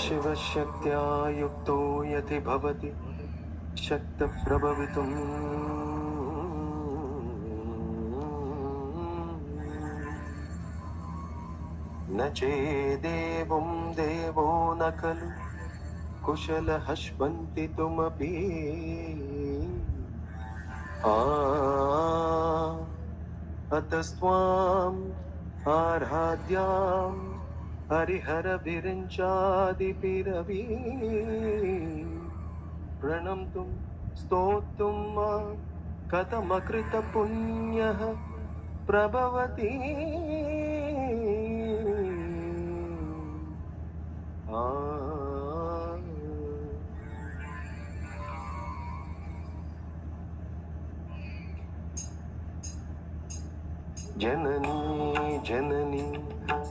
शिवशक्त्या युक्तो यति भवति शक्तप्रभवितुम् न चेदेवं देवो न खलु कुशलः स्पन्दितुमपि अतस्त्वाम् आराध्याम् हरिहरभिरिञ्चादिभिरवि प्रणम्तुं स्तोतुं कथमकृतपुण्यः प्रभवति जननी जननी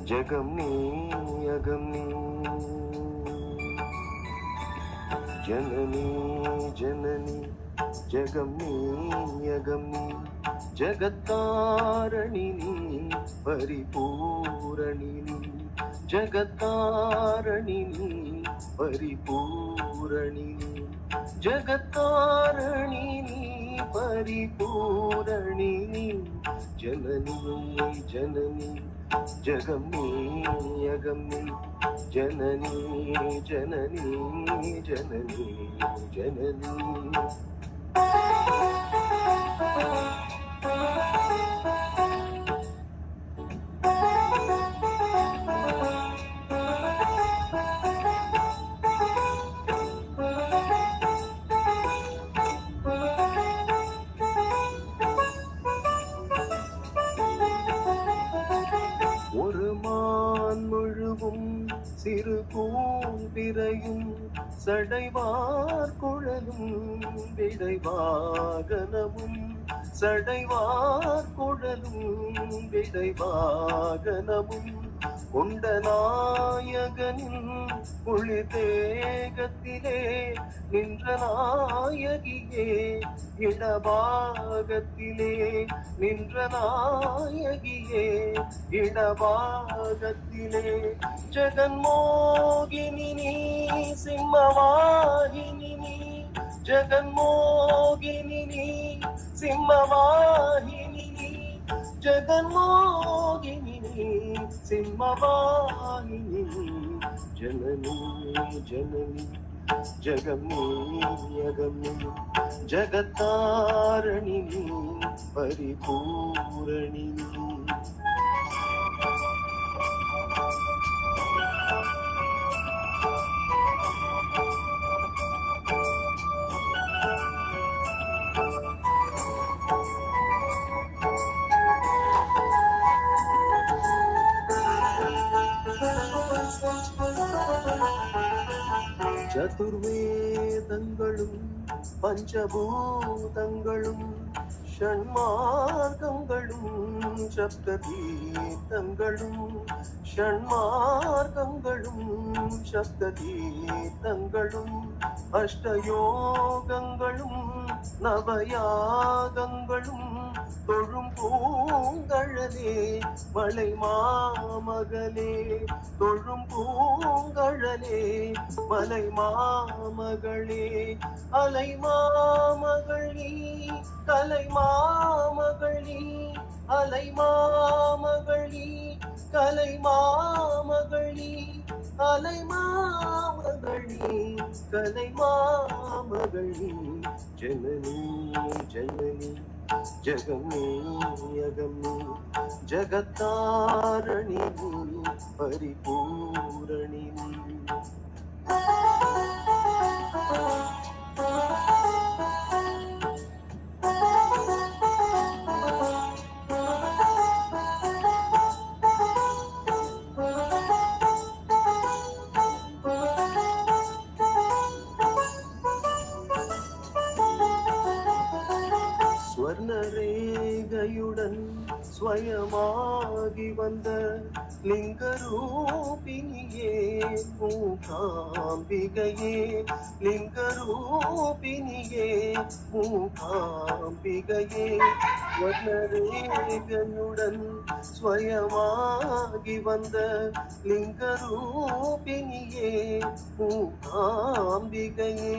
जगमनी अगमनी जननी जननी जगमनी अगमनी जगत्कारणिनी परिपूरणिनी जगत्कारणिनी परिपूरणिनी जगत्कारणिनी परिपूरणिनी जननी जननी जगमनी अगमनी जननी जननी जननी जननी ஒரு மான் முழுவும் சிறு பூம்பிரையும் சடைவார் குழலும் விடைவாகனமும் சடைவார் குழலும் விடைவாகனமும் கொண்ட நாயகனின் ஒளி தேகத்திலே நின்ற நாயகியே இடபாகத்திலே நின்ற நாயகியே இடபாகத்திலே ஜெகன்மோகினி நீ சிம்மவாகினி நீ ஜெகன்மோகினி நீ சிம்மவாகினி நீ ஜெகன்மோகினி நீ சிம்மவாகினி जननी जननी जगमनी अगमनी जगत्कारणिनी परिपूरणिनी சதுர்வேதங்களும் பஞ்சபூதங்களும் ஷண்மார்க்கங்களும் சப்ததீர்த்தங்களும் ஷண்மார்க்கங்களும் சப்ததீர்த்தங்களும் அஷ்டயோகங்களும் நவயாகங்களும் தொழும் பூங்கழலே மலை மாமகளே தொழும் பூங்கழலே மலை மாமகளே அலை மாமகளி கலை மாமகளி அலை மாமகளி கலை மாமகளி அலை மாமகளி கலை மாமகளி ஜனனி ஜனனி जगमनी अगमनी जगत्कारणिनी परिपूरणिनी ஸ்வர்ணரேகையுடன் ஸ்வயமாகி வந்த லிங்கரூபிணியே மூகாம்பிகையே மூகாம்பிகையே லிங்கரூபிணியே மூகாம்பிகையே வர்ணரேகையுடன் ஸ்வயமாகி வந்த லிங்கரூபிணியே மூகாம்பிகையே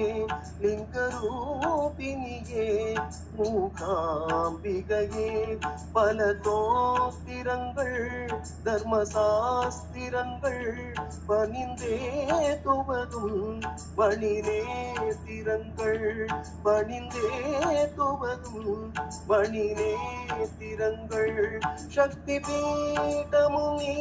லிங்கரூபிணியே மூகாம்பிகையே பல தோத்திரங்கள் தர்மசாஸ்திரங்கள் பணிந்தே துவதும் வணினே திரங்கள் பணிந்தே துவதும் வணினே திரங்கள் சக்தி பீடமும் நீ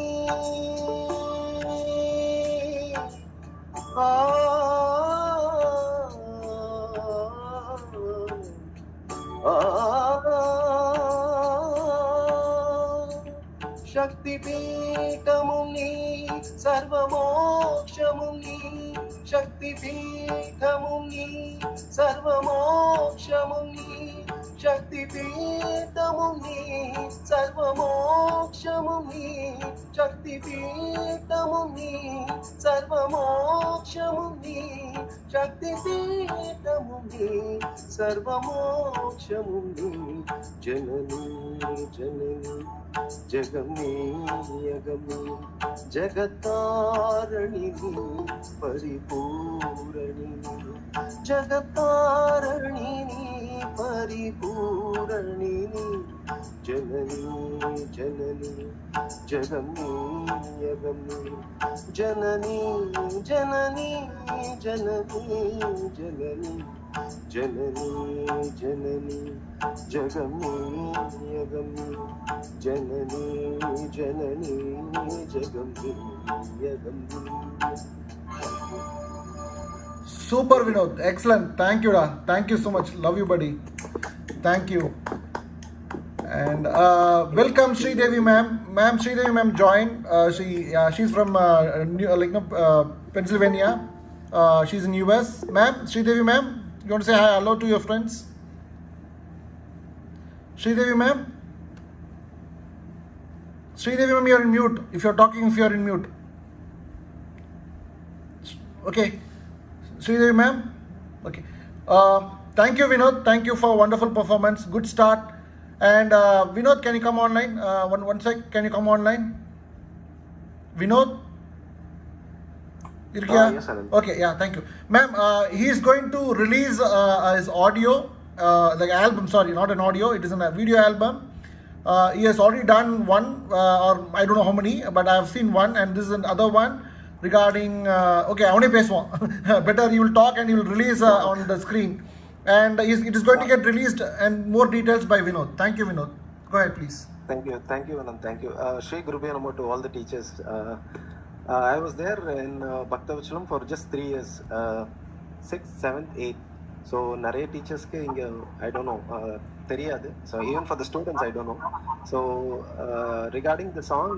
शक्ति पीठमुं नी सर्वमोक्षमुं नी शक्ति पीठमुं नी सर्वमोक्षमुं नी शक्ति पीठमुं नी सर्वमोक्षमुं नी शक्ति पीठमुं नी सर्वमोक्षमुं नी शक्ति पीठमुं नी सर्वमोक्षमुं नी जननी जननी जगमे यगमे जगतारणिनी परिपूरणिनी जगतारणिनी परिपूरणिनी जननी जननी जगमे यगमे जननी जननी जननी जननी जननी जननी जगमे यगमे जननी जननी जगमे यगमे. Super Vinod, excellent. Thank you, da. Thank you so much. Love you, buddy. Thank you. And welcome Sridevi ma'am. Ma'am, Sridevi ma'am joined. She's from Pennsylvania. She's in US. Ma'am, Sridevi ma'am, you want to say hi, hello to your friends? Sridevi ma'am. Sridevi ma'am, you're in mute. If you're talking, if you're in mute. Okay. Sridevi ma'am. Okay. Thank you Vinod. Thank you for wonderful performance. Good start. And Vinod, can you come online? One sec. Can you come online? Vinod? Yes, Anand. Okay, yeah, thank you. Ma'am, he is going to release his audio, like album, sorry, not an audio, it is a video album. He has already done one, or I don't know how many, but I have seen one, and this is another one regarding, okay, only base one. Better he will talk and he will release on the screen. And it is going to get released and more details by Vinod. Thank you, Vinod. Go ahead, please. Thank you, Anand, thank you. Shri Gurubhya Namo to all the teachers. I was there in Bhaktavachalam for just 3 years, 6th, 7th, 8th. So, நிறைய டீச்சர்ஸ்க்கு இங்கே I don't know, தெரியாது. So, even for the students, I don't know. So, regarding the song,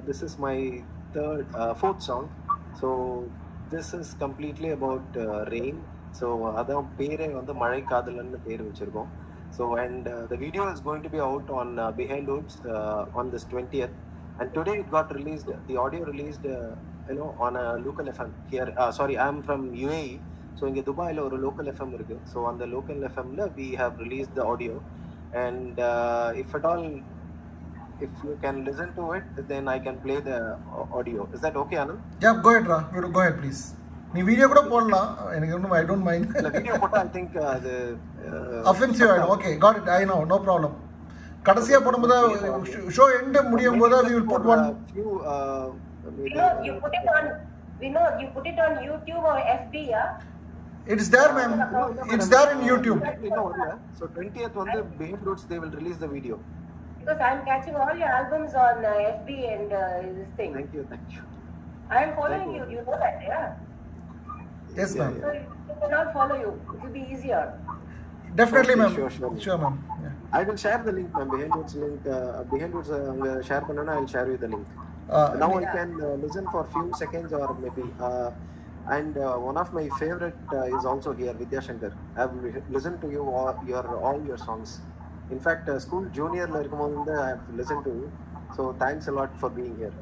this is my fourth song. So, this is completely about rain. So, அதான் பேரே வந்து மழை காதலன்னு பேர் வச்சிருக்கோம். So, and the video is going to be out on Behind Woods on this 20th. And today it got released, the audio released, on a local FM here. Sorry, I'm from UAE. So, in Dubai, a local FM. So, on the local FM, we have released the audio. And if at all, if you can listen to it, then I can play the audio. Is that okay, Anand? Yeah, go ahead, Ra. Go ahead, please. நீ video கூட போடலாம், எனக்கு ஒன்றும் I don't mind. இல்லை video போட்டால் I think அது offensive ஆகிடும். Okay, got it, I know, no problem. கடைசியாக போடும்போது ஷோ எண்டு முடியும் போது we will put one few Vinod, you put it on YouTube or FB, yeah? It's there, ma'am. It's there in YouTube. So 20th on the Behind Woods they will release the video. Because I'm catching all your albums on FB and this thing. Thank you. I'm following you. You know that, yeah? Yes, ma'am. So if I cannot follow you, it will be easier. Definitely, Okay, ma'am. sure. Ma'am. Yeah. I will share the link, ma'am. Behind Woods link. Behind Woods share panana. I will share you the link. Now I can listen for few seconds or maybe. And one of my favorite is also here, Vidya Shankar. I have listened to you all your songs. In fact, school junior la irukumbodhu I have listened to you. So thanks a lot for being here.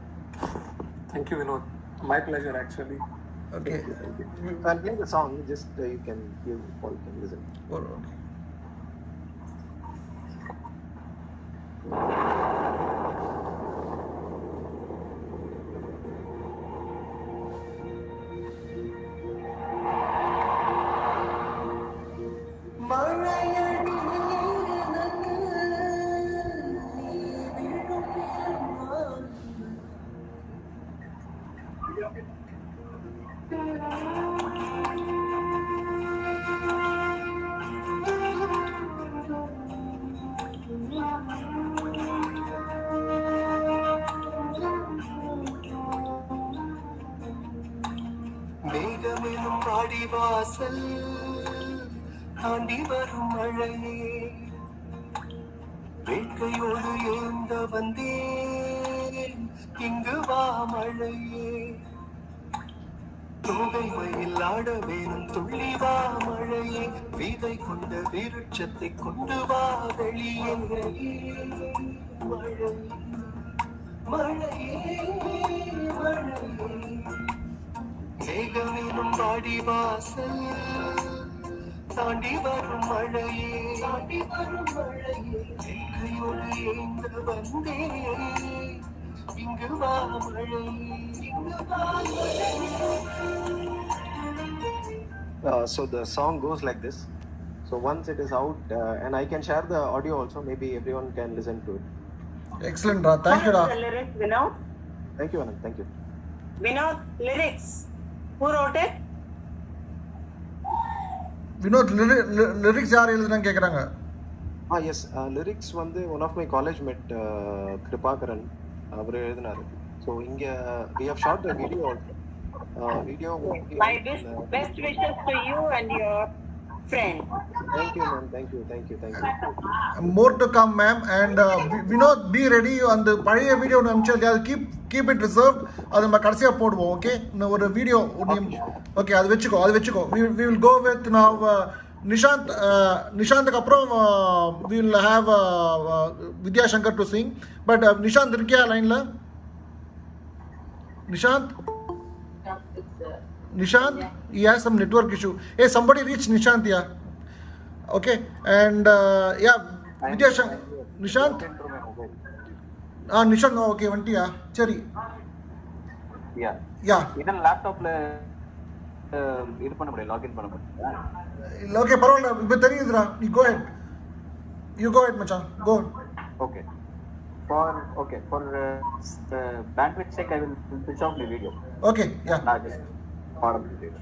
Thank you, Vinod. My pleasure, actually. Okay. I'll play the song. Just you can all can listen. Oh, okay. மேகமெனும் வாடிவாசல் தாண்டி வரும் மழையே வேட்கையோடு ஏந்த வந்தேன் இங்கு வா மழையே தோகை மயில் ஆட வேணும் துள்ளி வா மழையே விதை கொண்ட விருட்சத்தை கொண்டு வா வெளியே மழையே மழையே மழையே மேகமெனும் வாடிவாசல் தாண்டி வரும் மழையே தாண்டி வரும் மழையே வேட்கையோடு ஏந்த வந்தே இங்கு வா மழையே இங்கு வா So the song goes like this. So once it is out, and I can share the audio also. Maybe everyone can listen to it. Excellent, Ra. Thank you, Ra. The lyrics, Vinod? Thank you, Anand. Thank you. Vinod, lyrics. Who wrote it? Vinod lyrics யார் எழுதுனான்னு கேட்குறாங்க. Yes. Lyrics வந்து one of my college mate, Kripakaran, அவர் எழுதினாரு. So இங்க we have shot the video also. Video. My best wishes to you and your friend. Thank you, ma'am. Thank you. More to come, ma'am. And Vinod, be ready. அந்த பழைய video அனுப்பிச்சு keep it reserved. அது நம்ம கடைசியாக போடுவோம். Okay, இன்னும் ஒரு video okay, அது வச்சுக்கோ. We will go with now நிஷாந்துக்கு அப்புறம் we will have Vidya Shankar to sing. But Nishanth இருக்கியா லைன்ல? Nishant, he has some network issue. Hey, somebody reach Nishant, yeah. Okay, and yeah, Vidya Shankar, Nishant. Nishant, okay, vantiya, Cheri. Yeah. இதன் லேப்டாப்ல இது பண்ண முடியல, login பண்ண முடியல. Okay, பரவாயில்லை, இப்போ தெரியுதுடா. You go ahead, மச்சான். Go. Okay. For bandwidth sake, I will switch off the video. Okay, yeah. Now just pardon the video.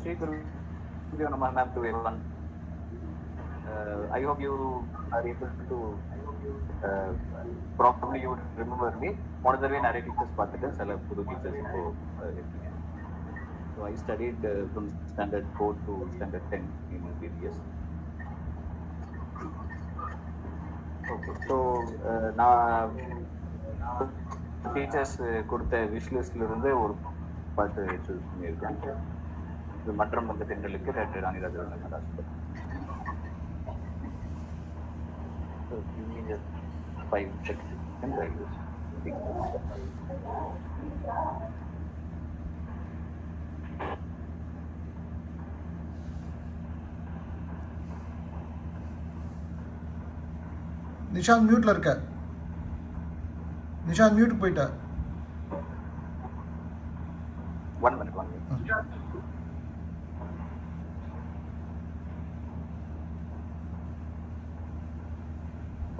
Sri Guru Namaha ma'am to everyone. I hope you are able to probably you would remember me. One of the நிறைய teachers பார்த்துட்டு சில புது teachers இப்போ இருக்கீங்க. So I studied from standard 4 to standard 10 in BBS. Okay, so நான் teachers கொடுத்த விஷ்லிஸ்ட்ல இருந்து ஒரு பாட்டு சூஸ் பண்ணியிருக்கேன். இது மன்றம் வந்த தென்றலுக்கு doctor ராணிராஜன் Rajpath. So give me just 5 seconds and I will speak. Nishant மியூட்ல இருக்க. நிஷாந்த் மியூட் போயிட்டா. 1 minute.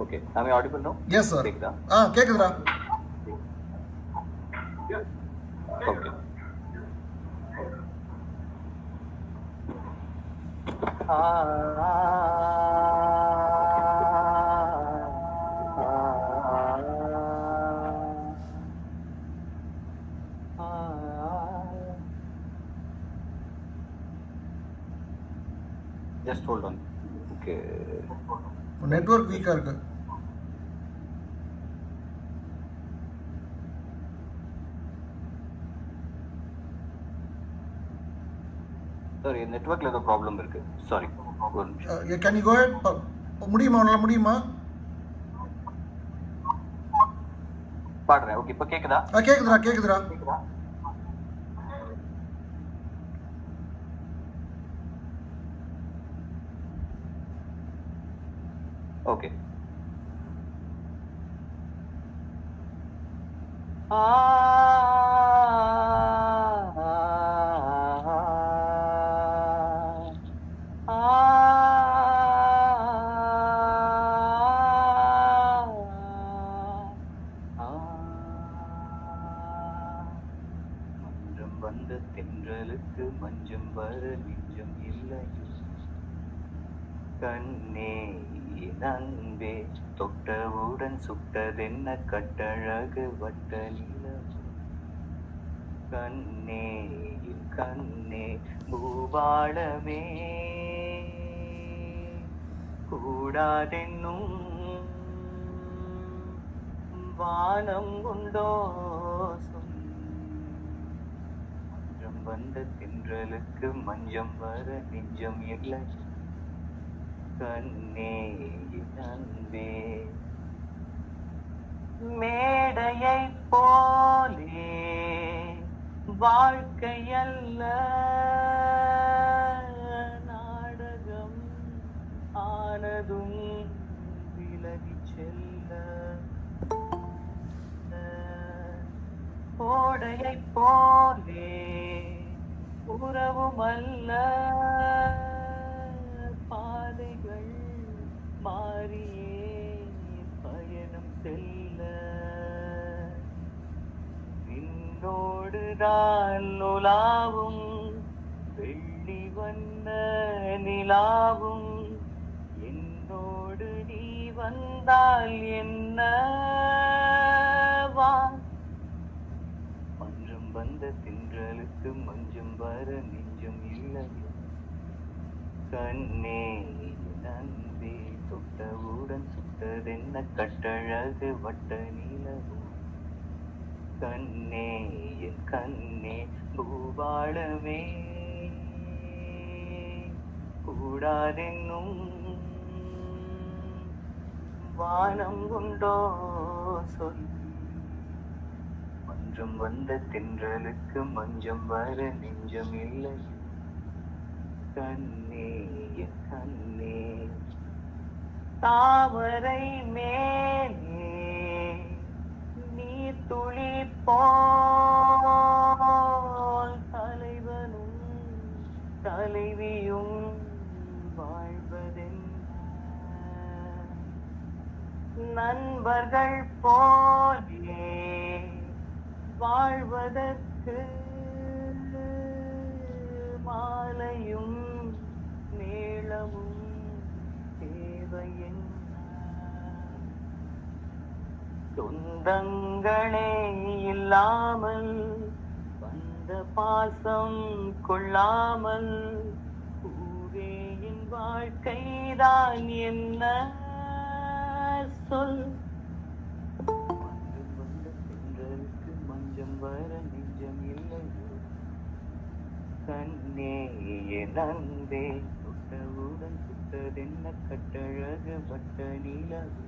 Okay, am I audible now? Yes, sir. கேக்குதுடா. Okay. Just hold on. Okay. Network வீக்கா இருக்கு. Sorry, நெட்வொர்க்ல ஏதோ ப்ராப்ளம் இருக்கு. Sorry. Can you go ahead? முடியுமா? பாடுறேன். ஓகே, இப்போ கேக்குதா? கேக்குதுடா. ஓகே. மன்றம் வந்த தென்றலுக்கு மஞ்சம் வர நெஞ்சம் இல்லை. கண்ணே நன்பே தொட்டவுடன் சுட்டதென்ன கட்டழகு வட்ட நிலவு. கண்ணே கண்ணே பூபாளமே கூடாதென்னும் வானம் உண்டோ மன்றம் வந்த தென்றலுக்கு மஞ்சம் வர நெஞ்சம் இல்லை. கண்ணே நன்பே மேடையை போலே வாழ்க்கையல்ல நாடகம் ஆனதும் விலகி செல்ல. கோடையை போலே உறவுமல்ல பாதைகள் மாறியே பயணம் செல்ல. நின்னோடுதான் நுலாவும் வெள்ளி வண்ண நிலாவும் என்னோடு நீ வந்தால் என்ன வா. மன்றம் வந்த தின்றலுக்கு மஞ்சம் வர நெஞ்சம் இல்லை. கண்ணே நன்பே தொட்டவுடன் சுட்டதென்ன கட்டழகு வட்ட நிலவு. கண்ணே என் கண்ணே பூபாளமே கூடாதென்னும் வானம் உண்டோ சொல். மன்றம் வந்த தென்றலுக்கு மஞ்சம் வர நெஞ்சம் இல்லை. கண்ணே என் கண்ணே தாமரை மேலே நீ துளி போல் தலைவனும் தலைவியும் வாழ்வதென்ன. நண்பர்கள் போலே வாழ்வதற்கு மாலையும் மேளமும் தேவையென்ன. சொந்தங்களே இல்லாமல் வந்த பாசம் கொள்ளாமல் ஊரே என் வாழ்க்கைதான் என்ன சொல். வந்த தென்றலுக்கு மஞ்சம் வர நெஞ்சம் இல்லை. கண்ணே நன்பே தொட்டவுடன் சுட்டதென்ன கட்டழகு வட்ட நிலவு.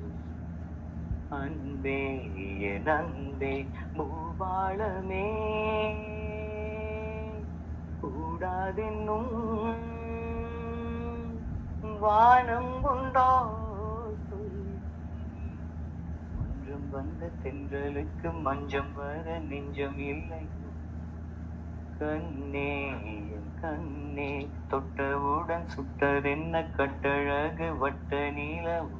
அன்பே நன்பே பூபாளமே கூடாதென்னும் வானம் உண்டோ சொல். மன்றம் வந்த தென்றலுக்கு மஞ்சம் வர நெஞ்சம் இல்லை. கண்ணே என் கண்ணே தொட்டவுடன் சுட்டதென்ன கட்டழகு வட்ட நிலவு.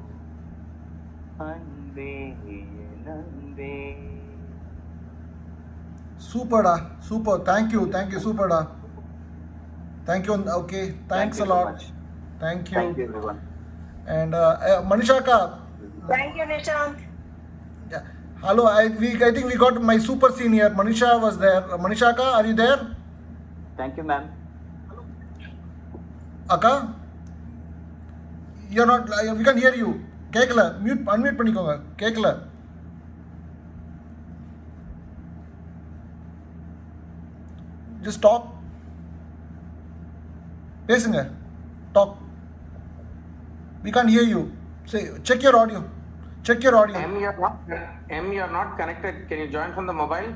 அன்பே நன்பே. Superda, super. Thank you, superda. Thank you. Okay, thanks a lot. Thank you. Thank you everyone. And Manisha ka. Thank you, Nishant. Yeah. Hello, I think we got my super senior Manisha was there. Manisha ka, are you there? Thank you ma'am. Akka, you're not. We can hear you. கேட்கல. Unmute பண்ணிக்கோங்க. கேட்கல. Just talk. பேசுங்க. Talk. We can't hear you. Say, check your audio. Check your audio. You are not connected. Can you join from the mobile?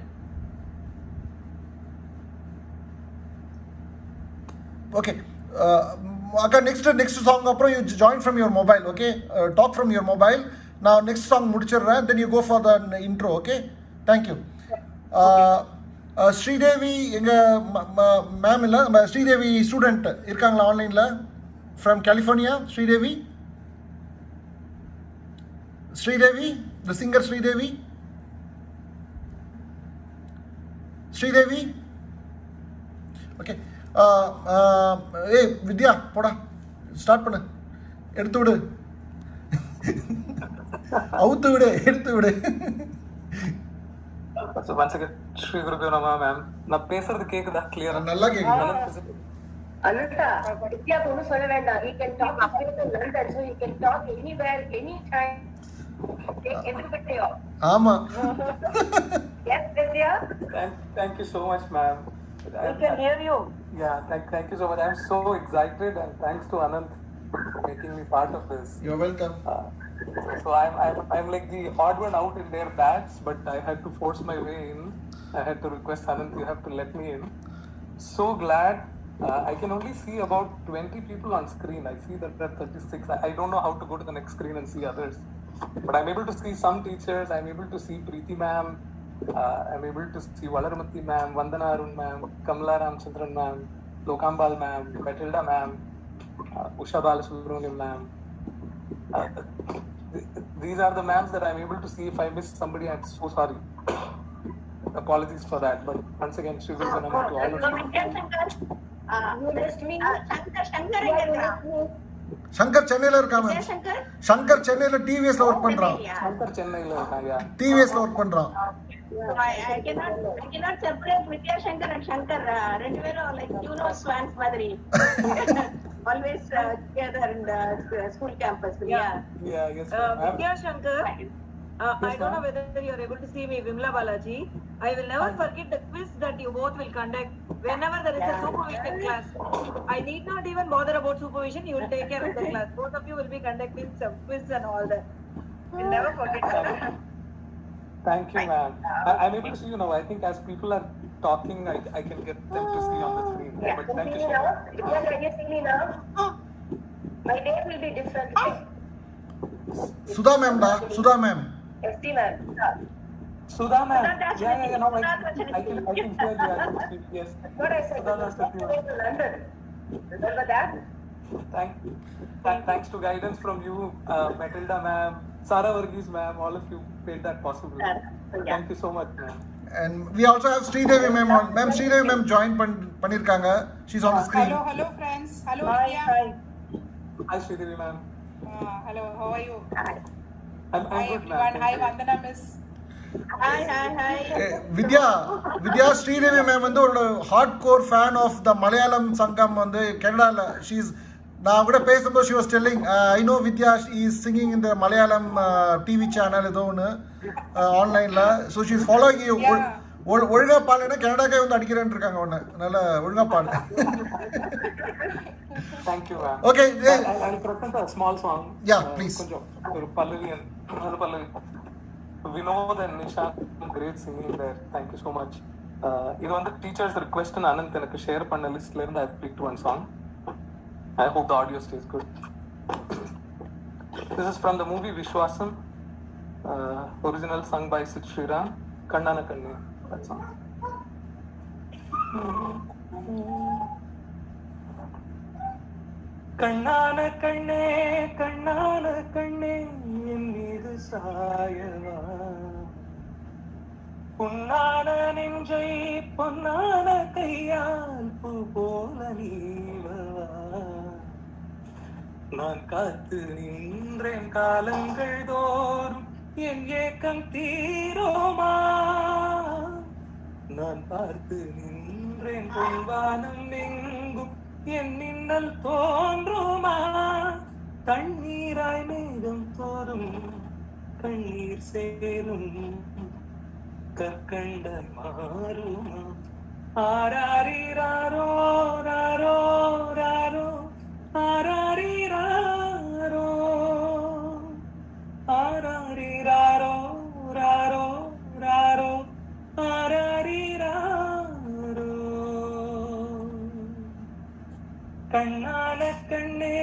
Okay. Next song, you join from your mobile, okay? Talk from your mobile. Now, next song, then you go for the intro, okay? Thank you. Sridevi, ma'am, Sridevi student, online from California, Sridevi. Sridevi, the singer Sridevi. Sridevi. Okay. Hey, Vidya, poda. Start panna. Eduthu vidu. Avuthu vidu, eduthu vidu. So once again, Shri Guru Nama ma'am. Na pesradhu kekudha clear. Nalla kekudha. Ananta, Vidyaonu solla vendam. He can talk in London, so he can talk anywhere, anytime. Eduthu vittiyo. Ama. Yes, Vidya. Thank you so much, ma'am. We can hear you. Yeah, thank you so much. I'm so excited, and thanks to Anant for making me part of this. You're welcome. So I'm like the odd one out in their batch, but I had to force my way in. I had to request Anant, you have to let me in. So glad. I can only see about 20 people on screen. I see that there are 36. I don't know how to go to the next screen and see others. But I'm able to see some teachers. I'm able to see Preeti ma'am. I'm able to see Valaramati ma'am, Vandana Arun ma'am, Kamala Ramchandran ma'am, Lokambal ma'am, Matilda ma'am, Usha Balasubramaniam ma'am. These are the ma'ams that I'm able to see. If I miss somebody, I'm so sorry. Apologies for that. But once again, Shri Guru Nama to all of you. You missed me. Shankar Chennai la irukama. Shankar Chennai la TVS la work பண்றான். Shankar Chennai la irukanga. TVS la work பண்றான். I cannot separate Vidya Shankar and Shankar. Rendu perum like swans madri. Always together in the school campus. Yeah, yes. Vidya Shankar, I don't know whether you are able to see me, Vimla Balaji. I will never forget the quiz that you both will conduct whenever there is a supervision class. I need not even bother about supervision. You will take care of the class. Both of you will be conducting some quiz and all that. We'll never forget that. Thank you, ma'am. I'm able to see you now. I think as people are talking, I can get them to see on the screen. But thank you so much. Vidya, can you see me now? My name will be different. Sudha ma'am da, Sudha ma'am. ST ma'am. Sudha ma'am. Yeah. No, I can hear you. Yes. What I said, Sudha, to London. Remember that? Thanks to guidance from you, Matilda ma'am, Sara Varghese ma'am, all of you made that possible. Thank you so much, ma'am. And we also have Sridevi ma'am on. Ma'am, Sridevi ma'am join பண்ணிருக்காங்க. She's on the screen. Hello friends. Hello Hi, Vidya. Hi Sridevi ma'am. Hello, how are you? I'm Hi good, everyone. ma'am. Hi Vandana miss. Hi. Vidya Sridevi ma'am வந்து ஒரு hardcore fan of the Malayalam Sangam வந்து கனடால. நான் கூட பேசும்போது she was telling, I know Vidya is singing in the Malayalam TV channel ஏதோ ஒன்று ஆன்லைனில். So she's following you. ஒழுங்கா பாடுனா கனடாக்கே வந்து அடிக்கிறேன்னு இருக்காங்க ஒன்று. அதனால ஒழுங்கா பாடு. Thank you, ma'am. Okay. I'll present a small song. Yeah, please. கொஞ்சம் ஒரு பல்லவி another Pallavi. Vinod and Nisha, great singing there. Thank you so much. இது வந்து teachers request and Anant எனக்கு share பண்ண listல இருந்து I've picked one song. I hope the audio stays good. This is from the movie Vishwasam, original sung by Sid Sriram, Kannana Kanne, that song. கண்ணான கண்ணே கண்ணான கண்ணே என் மீது சாயவா, பொன்னான நெஞ்சை பொன்னான கையால் பூ போல நீவவா, நான் காத்து நின்றேன் காலங்கள் தோறும் என் ஏக்கம் தீரோமா, நான் பார்த்து நின்றேன் பொன்வானம் எங்கும் என் மின்னல் தோன்றுமா, கண்ணீராய் மேகம் தோறும் கண்ணீர் சேரும் கற்கண்டாய் மாறுமா, ஆராரிராரோ ராரோ ராரோ ஆராரிராரோ ஆராரி கண்ணான கண்ணே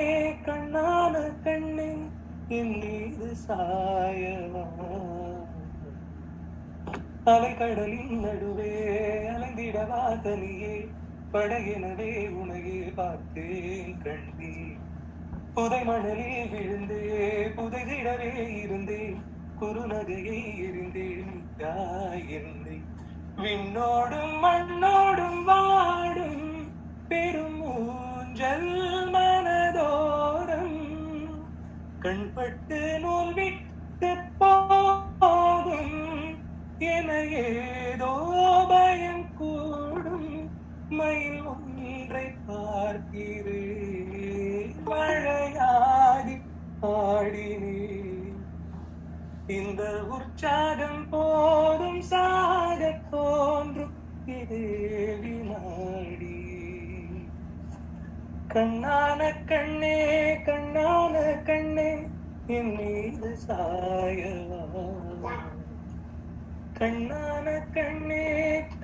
கண்ணான கண்ணே என் மீது சாயவா அலைக்கடலின் நடுவே அலைந்திடவா தனியே படகெனவே உனையே பார்த்தேன் கண்ணே புதை மணலில் விழுந்தே புதைதிடவே இருந்தேன் குறுநகையை எரிந்தேன் என்னை விண்ணோடும் மண்ணோடும் வாடும் பெரும் ஊஞ்சல் மனதோரம் கண்பட்டு நூல் விட்டு போகும் என ஏதோ பயம் கூடும் மயில் ஒன்றை பார்க்கிறேன் மழையாடி ஆடினேன் இந்த உற்சாகம் போதும் சாக தோன்றும் இதே வினாடி கண்ணான கண்ணே கண்ணான கண்ணே என் மீது சாயவா கண்ணான கண்ணே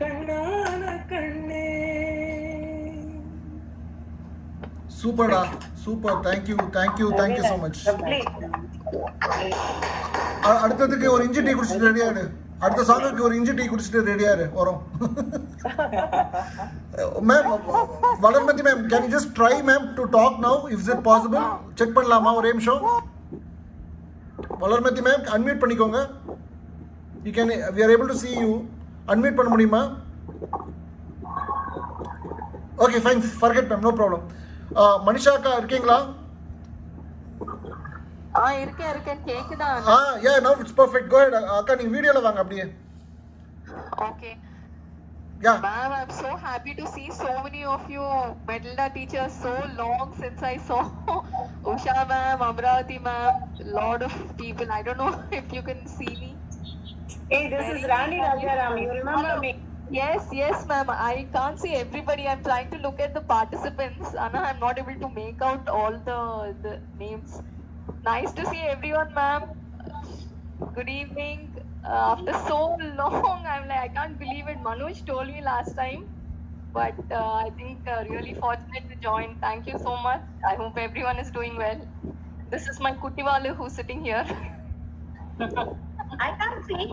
கண்ணான கண்ணே சூப்பர்டா சூப்பர். Thank you so much. அடுத்ததுக்கு ஒரு இஞ்சி டீ குடிச்சிட்டு ரெடியாரு. அடுத்த சாங்குக்கு ஒரு இஞ்சி டீ குடிச்சிட்டு ரெடியாரு வரோம். Ma'am Valarmathi ma'am, can you just try ma'am to talk now if it possible? Check பண்ணலாமா ஒரே நிமிஷம்? வளர்மதி மேம் அன்மியூட் பண்ணிக்கோங்க. You can, we are able to see you. Unmute பண்ண முடியுமா? Okay fine, forget ma'am, no problem. Manisha அக்கா இருக்கீங்களா? இருக்கேன் கேக்குதா? yeah, now it's perfect. Go ahead அக்கா, நீங்க வீடியோல வாங்க அப்படியே. Okay. Yeah. Ma'am, I'm so happy to see so many of you Matilda teachers. So long since I saw Usha ma'am, Amravati ma'am, lot of people. I don't know if you can see me. Hey, this is Rani Rajaram. You remember me? Yes ma'am. I can't see everybody. I'm trying to look at the participants. Anna, I'm not able to make out all the names. Nice to see everyone, ma'am. Good evening. After so long, I'm like, I can't believe it. Manoj told me last time, but I think really fortunate to join. Thank you so much. I hope everyone is doing well. This is my Kutiwala who's sitting here. I can't see.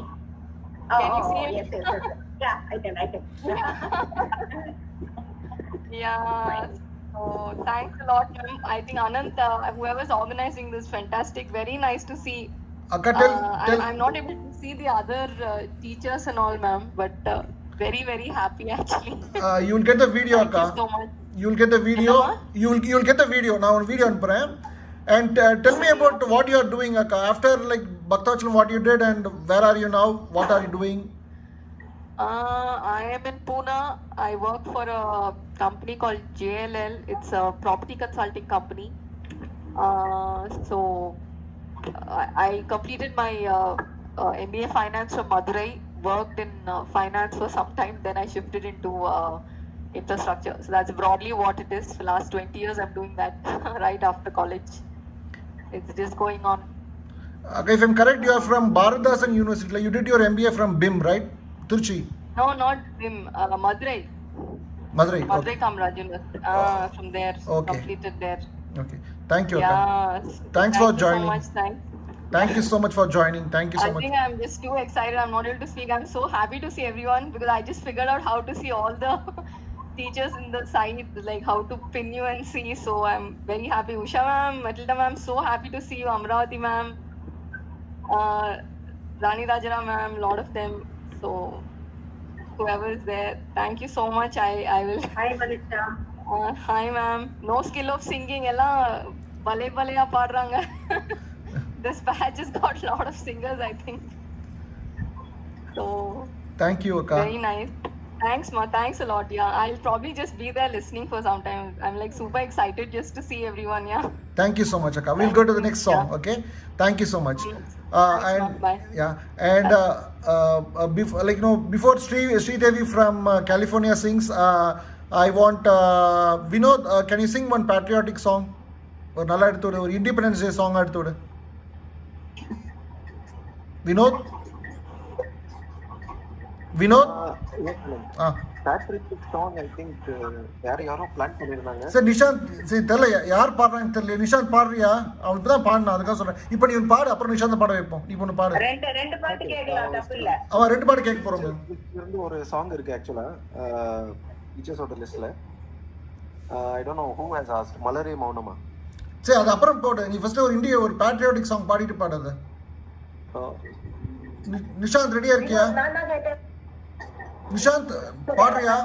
Can you see him? Yes. Yeah, I can. Yeah. So thanks a lot, ma'am. I think Anant, whoever's organizing this, fantastic. Very nice to see. Akka, I'm not able to see the other teachers and all, ma'am, but very, very happy actually. You'll get the video, Akka. Thank you so much. You'll get the video. You'll get the video. Now on video anupren. And tell me about what you are doing, Akka. After like Bhaktavachalam, what you did and where are you now? What are you doing? I am in Pune. I work for a company called JLL. It's a property consulting company. So I completed my MBA Finance from Madurai. Worked in finance for some time. Then I shifted into infrastructure. So that's broadly what it is. For the last 20 years, I'm doing that right after college. It's just going on. Okay, if I'm correct, you are from Bharatdasan University. Like you did your MBA from BIM, right? Turchi. No, not BIM. Madurai. Madurai. Madurai Kamraj University. From there. Okay. Completed there. Okay. Thank you. Yeah. Akka. Thanks for joining. So much. Thanks. Thank you so much for joining. Thank you so I much. think I'm just too excited. I'm not able to speak. I'm so happy to see everyone because I just figured out how to see all the teachers in the site, like how to pin you and see. So I'm very happy. Usha ma'am, Matilda ma'am, so happy to see you. Amravati ma'am, Rani Rajaram ma'am, lot of them. So whoever is there, thank you so much. I will. Hi, Manisha. Hi ma'am. No skill of singing. Ella bale ya paadranga. This batch has got a lot of singers, I think. So Thank you, Akka. very nice. Thanks, ma. Thanks a lot. Yeah, I'll probably just be there listening for some time. I'm like super excited just to see everyone. Yeah. Thank you so much, Akka. We'll go to the next song, okay? Thank you so much. And Bye. yeah, and before, like before Sri Devi from California sings, I want Vinod. Can you sing one patriotic song? Or nalla eduthodu, or Independence Day song eduthodu. Vinod. Yes, ma'am. patriotic song I think யாரோ plan பண்ணிருந்தாங்க. சரி நிஷாந்த், சரி தெரியல யார் பாடுறாங்க தெரியல. நிஷாந்த் பாடுறியா? அவன் இப்பதான் பாடினா, அதுக்காக சொல்றேன். இப்போ நீ ஒன்று பாடு, அப்புறம் நிஷாந்த் பாட வைப்போம். நீ ஒன்று பாடு. ரெண்டு பாட்டு கேட்கலாம், தப்பு இல்ல. அவன் 2 பாட்டு கேட்க போறோம். இருந்து ஒரு சாங் இருக்கு ஆக்சுவலா டீச்சர்ஸோட லிஸ்ட்ல. I don't know who has asked. மலரே மௌனமா. சரி அது அப்புறம் போடு. நீ ஃபர்ஸ்ட் ஒரு இந்திய ஒரு பேட்ரியாட்டிக் சாங் பாடிட்டு பாடு. அது நிஷாந்த் ரெடியா இருக்கியா? நான் தான் கேட்டேன். நிஷாந்த் பாடுறியா?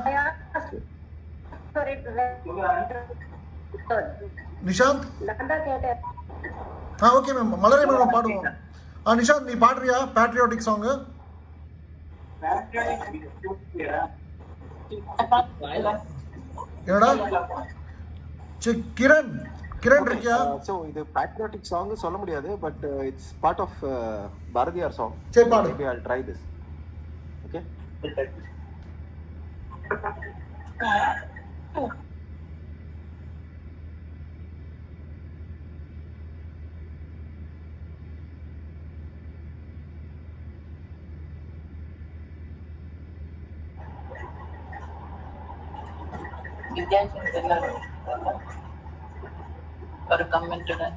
நிஷாந்த் நான் தான் கேட்டேன். ஓகே மேம், மலரே மேம் பாடுவோம். நிஷாந்த் நீ பாடுறியா பேட்ரியாட்டிக் சாங்? என்னடா கிரண் இருக்கியா? சோ இது பேட்ரியாட்டிக் சாங் சொல்ல முடியாது, but it's part of Bharathiyar song. சரி பாடு. Maybe I'll try this. Okay. ஒரு கமெண்ட்டுடன்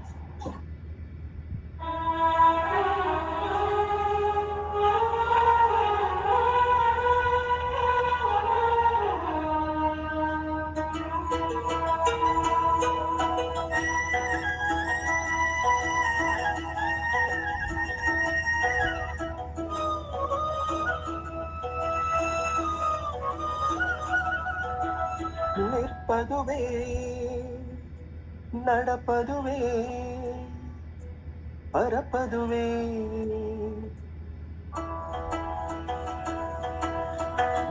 நிற்பதுவே நடப்பதுவே பறப்பதுவே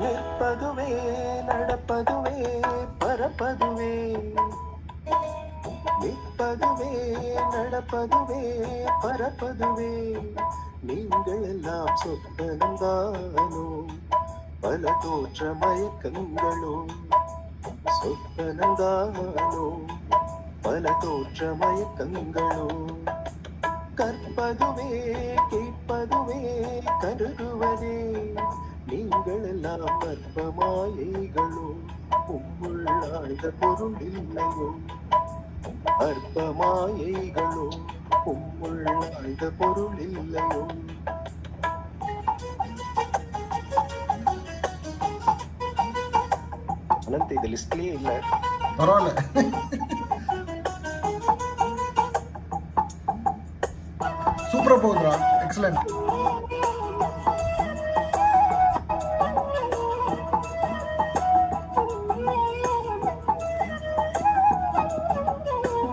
நிற்பதுவே நடப்பதுவே பறப்பதுவே நிற்பதுவே நடப்பதுவே பறப்பதுவே நீங்கள் எல்லாம் சொப்பனந்தானோ பல தோற்ற மயக்கங்களோ சொப்பனந்தானோ பல தோற்ற மயக்கங்களோ கற்பதுவே கேட்பதுவே கருதுவதே நீங்கள் எல்லாம் கற்ப மாயைகளோ உம்முள் ஆழ்ந்த பொருள் இல்லையோ அற்ப மாயைகளோ உம்முள் ஆழ்ந்த பொருள் இல்லையோ அனந்த் இது லிஸ்ட்லயே இல்ல. பரவாயில்ல. சூப்பரா போகுதுடா. எக்ஸலென்ட்.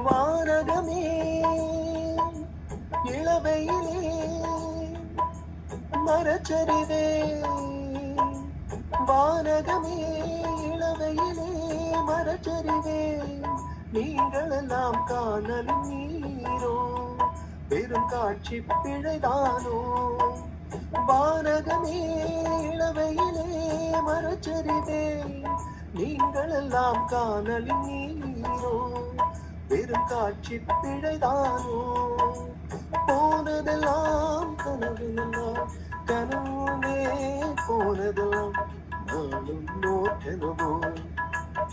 வானகமே இளவையிலே மரச்சரிவே வானகமே இளவையிலே மரச்சரிவே நீங்கள் எல்லாம் காணலும் நீரோ பெரும் காட்சி பிழைதானோ வானகமே இளவையிலே மரச்சரிவே நீங்கள் எல்லாம் காணலும் நீரோ பெரும் காட்சி பிழைதானோ போனதெல்லாம் கனவுலாம் கனவுமே போனதெல்லாம் நாளும் நோக்கனவோ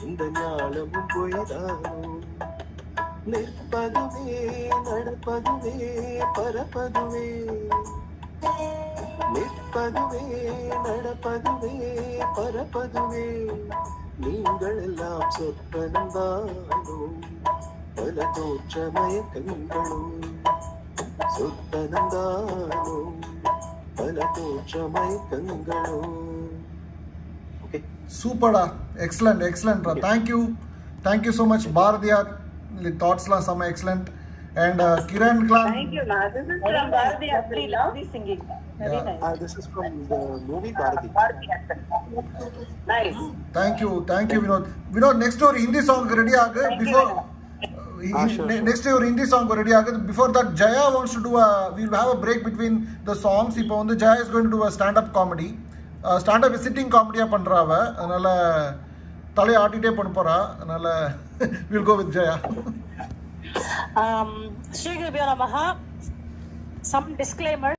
இந்த ஞானமும் பொய்தானோ நிற்பதுவே நடப்பதுவே பறப்பதுவே நிற்பதுவே நடப்பதுவே பறப்பதுவே நீங்கள் எல்லாம் சொப்பனந்தானோ பல தோற்ற மயக்கங்களோ சொப்பனந்தானோ பல தோற்ற மயக்கங்களோ. சூப்பர்டா. எக்ஸலண்ட் எக்ஸலண்ட்ரா. Thank you so much Bharathiyar. தாட்ஸ்லாம் செம்ம எக்ஸலண்ட். அண்ட் கிரண் கிளான். Thank you. This is from Bharatiyar. Lovely singing. Very nice. This is from the movie Bharati. Nice. Thank you Vinod. Next ஒரு ஹிந்தி சாங் ரெடி ஆகு. பிஃபோர் next ஒரு Hindi song ready ஆகு. Before that Jaya wants to do we will have a break between the songs. இப்போ வந்து Jaya is going to do a stand up comedy. stand up sitting காமெடியா பண்றாவ. அதனால தலையை ஆட்டிட்டே பண்ண போறா. அதனால we will go with Jaya. Shri Gurubhyo Namaha. Some disclaimer.